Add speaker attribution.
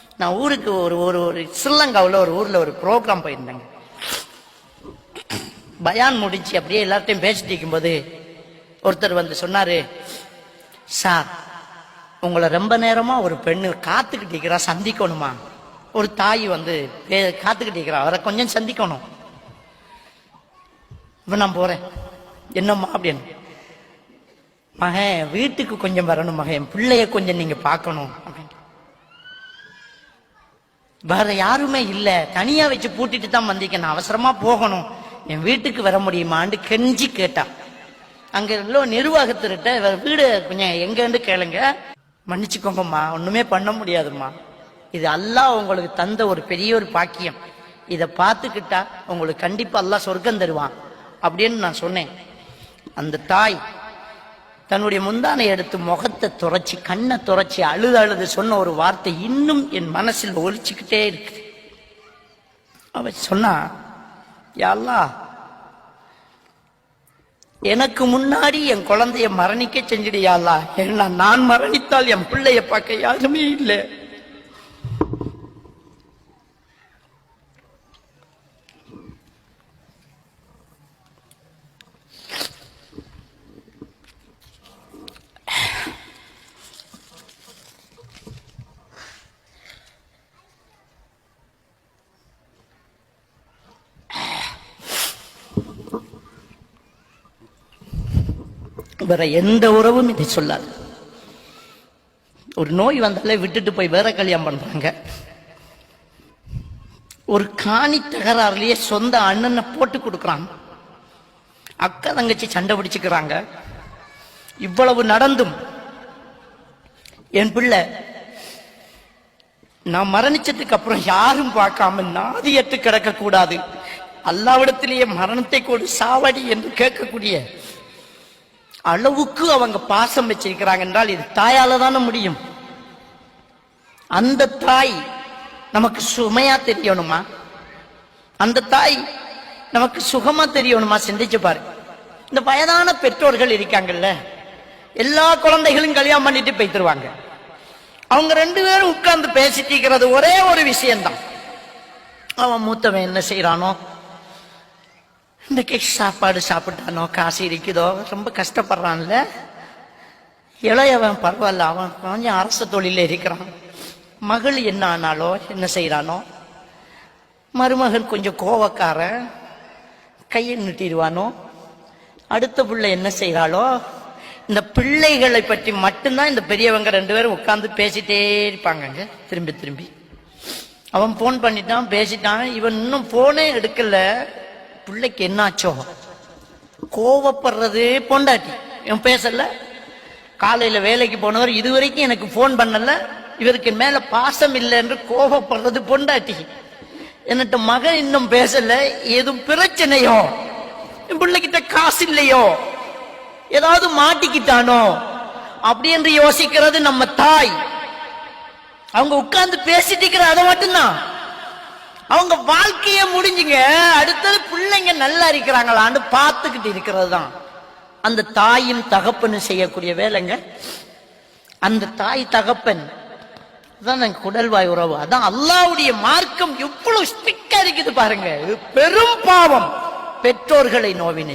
Speaker 1: நான் ஊருக்கு ஒரு ஒரு ஒரு ஸ்ரீலங்காவில் ஒரு ஊர்ல ஒரு ப்ரோக்ராம் போயிருந்தேங்க. பயான் முடிச்சு அப்படியே எல்லார்ட்டையும் பேசிட்டு இருக்கும்போது ஒருத்தர் வந்து சொன்னாரு, சார் உங்களை ரொம்ப நேரமா ஒரு பெண்ணு காத்துக்கிட்டு இருக்கிறா, சந்திக்கணுமா? ஒரு தாய் வந்து காத்துக்கிட்டு இருக்கிறா, அவரை கொஞ்சம் சந்திக்கணும். இப்ப நான் போறேன். என்னம்மா அப்படின்னு. மகன் வீட்டுக்கு கொஞ்சம் வரணும் மகன், என் பிள்ளைய கொஞ்சம் நீங்க பார்க்கணும் அப்படின்னு. வேற யாருமே இல்ல, தனியா வச்சு பூட்டிட்டு தான் வந்திருக்கேன், நான் அவசரமா போகணும், என் வீட்டுக்கு வர முடியுமான்னு கெஞ்சி கேட்டா. அங்க உள்ள நிர்வாகத்திட்ட வீடு கொஞ்சம் எங்கன்னு கேளுங்க. மன்னிச்சுக்கோங்கம்மா, ஒண்ணுமே பண்ண முடியாதும்மா, இது அல்லாஹ் உங்களுக்கு தந்த ஒரு பெரிய ஒரு பாக்கியம், இதை பார்த்துக்கிட்டா உங்களுக்கு கண்டிப்பா அல்லாஹ் சொர்க்கம் தருவான் அப்படின்னு நான் சொன்னேன். அந்த தாய் தன்னுடைய முந்தானை எடுத்து முகத்தை துறைச்சி கண்ணை துறைச்சி அழுது அழுது சொன்ன ஒரு வார்த்தை இன்னும் என் மனசில் ஒலிச்சுக்கிட்டே இருக்கு. அவ சொன்னா, யா அல்லாஹ், எனக்கு முன்னாடி என் குழந்தைய மரணிக்க செஞ்சிடுயா அல்லாஹ், ஏன்னா நான் மரணித்தால் என் பிள்ளைய பார்க்க யாருமே இல்லை. வேற எந்த உறவும் இதை சொல்லாது. ஒரு நோய் வந்தாலே விட்டுட்டு போய் வேற கல்யாணம் பண்றாங்க. ஒரு காணி தகராறுலயே சொந்த அண்ணனை போட்டு கொடுக்கறாங்க. அக்கா தங்கச்சி சண்டை பிடிச்சுக்கிறாங்க. இவ்வளவு நடந்தும் என் பிள்ளை நான் மரணிச்சதுக்கு அப்புறம் யாரும் பார்க்காம நாதியற்று கிடக்க கூடாது, அல்லாவிடத்திலேயே மரணத்தை கொடு சாவடி என்று கேட்கக்கூடிய அளவுக்கு அவங்க பாசம் வச்சிருக்கிறாங்க என்றால் இது தாயால தானே முடியும். அந்த தாய் நமக்கு சுமையா தெரியணுமா? அந்த தாய் நமக்கு சுகமா தெரியணுமா? சிந்திச்சு பாரு. இந்த வயதான பெற்றோர்கள் இருக்காங்கல்ல, எல்லா குழந்தைகளும் கல்யாணம் பண்ணிட்டு போய்த்துருவாங்க. அவங்க ரெண்டு பேரும் உட்கார்ந்து பேசிட்டு இருக்கிறது ஒரே ஒரு விஷயம்தான். அவன் மூத்தவன் என்ன செய்யறானோ, இன்னைக்கு சாப்பாடு சாப்பிட்டானோ, காசு இருக்குதோ, ரொம்ப கஷ்டப்படுறான்ல. இளையவன் பரவாயில்ல, அவன் கொஞ்சம் அரசு தொழில இருக்கிறான். மகள் என்ன ஆனாலோ, என்ன செய்யறானோ, மருமகன் கொஞ்சம் கோவக்காரன், கையை நிட்டிடுவானோ, அடுத்த பிள்ளை என்ன செய்யறாளோ, இந்த பிள்ளைகளை பற்றி மட்டும்தான் இந்த பெரியவங்க ரெண்டு பேரும் உட்கார்ந்து பேசிட்டே இருப்பாங்க திரும்பி திரும்பி. அவன் போன் பண்ணிட்டான், பேசிட்டான், இவன் இன்னும் போனே எடுக்கல. பிள்ளைக்கு என்னாச்சோ, கோவப்படுறது பொண்டாட்டி. இவன் பேசல, காலையில வேலைக்கு போனவர் இதுவரைக்கும் எனக்கு போன் பண்ணல, இவருக்கு மேல பாசம் இல்லை என்று கோவப்படுறது பொண்டாட்டி. என்னட்ட மகன் இன்னும் பேசல, எதுவும் பிரச்சனையோ, என் பிள்ளைகிட்ட காசு இல்லையோ, ஏதாவது மாட்டிக்கிட்டானோ அப்படி என்று யோசிக்கிறது நம்ம தாய். அவங்க உட்கார்ந்து பேசிட்டு இருக்கிற அதை மட்டும்தான். அவங்க வாழ்க்கைய முடிஞ்சுங்க, அடுத்தது பிள்ளைங்க நல்லா இருக்கிறாங்களான்னு பார்த்துக்கிட்டு இருக்கிறது தான் அந்த தாயும் தகப்பனும் செய்யக்கூடிய வேலைங்க. அந்த தாய் தகப்பன் தான் குடல்வாய் உறவு. அதான் அல்லாஹ்வுடைய மார்க்கம் எவ்வளவு ஸ்ட்ரிக்டா இருக்குது பாருங்க. பெரும் பாவம் பெற்றோர்களை நோவினை.